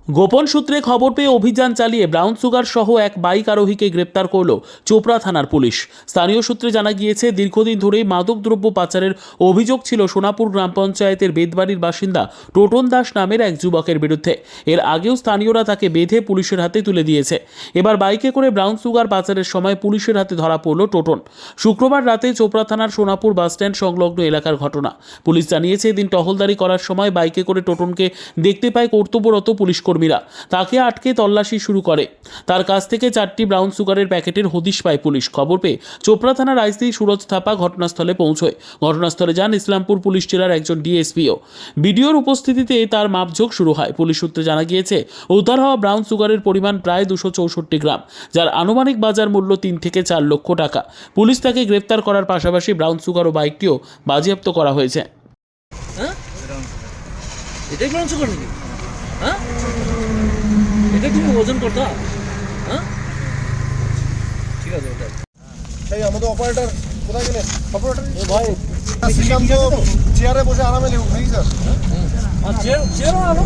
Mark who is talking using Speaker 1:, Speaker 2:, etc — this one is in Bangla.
Speaker 1: গোপন সূত্রে খবর পেয়ে অভিযান চালিয়ে ব্রাউন সুগার সহ এক বাইক আরোহীকে গ্রেপ্তার করল চোপড়া থানার পুলিশ। স্থানীয় সূত্রে জানা গিয়েছে, দীর্ঘদিন ধরেই মাদকদ্রব্য পাচারের অভিযোগ ছিল সোনাপুর গ্রাম পঞ্চায়েতের বেদবাড়ির বাসিন্দা টোটন দাস নামের এক যুবকের বিরুদ্ধে। এর আগেও স্থানীয়রা তাকে বেঁধে পুলিশের হাতে তুলে দিয়েছে। এবার বাইকে করে ব্রাউন সুগার পাচারের সময় পুলিশের হাতে ধরা পড়ল টোটন। শুক্রবার রাতে চোপড়া থানার সোনাপুর বাসস্ট্যান্ড সংলগ্ন এলাকার ঘটনা। পুলিশ জানিয়েছে, এদিন টহলদারি করার সময় বাইকে করে টোটনকে দেখতে পায় কর্তব্যরত পুলিশ কর্মীরা। তাকে আটকে তল্লাশি শুরু করে। তার কাছ থেকে 4টি ব্রাউন সুগারের প্যাকেটের হদিশ পায় পুলিশ। খবর পেয়ে চোপড়া থানার আইসি সুরজ থাপা ঘটনাস্থলে পৌঁছয়। ঘটনাস্থলে যান ইসলামপুর পুলিশ জেলার একজন ডিএসপিও। বিডিওর উপস্থিতিতে তার মাপঝোঁক শুরু হয়। পুলিশ সূত্রে জানা গিয়েছে, উদ্ধার হওয়া ব্রাউন সুগারের পরিমাণ প্রায় 264 গ্রাম, যার আনুমানিক বাজার মূল্য 3 থেকে 4 লক্ষ টাকা। পুলিশ তাকে গ্রেপ্তার করার পাশাপাশি ব্রাউন সুগার ও বাইকটিও বাজেয়াপ্ত করা হয়েছে।
Speaker 2: এটাই ব্রাউন সুগার নাকি? হ্যাঁ, এটা তুমি ওজন করতে? হ্যাঁ, ঠিক আছে। ওটা
Speaker 3: এই আমাদের অপারেটর কোথায় গেলেন? অপারেটর ভাই শ্রীকান্ত চেয়ারে বসে আরামে লেখুন নাকি স্যার?
Speaker 2: চেয়ার আনো।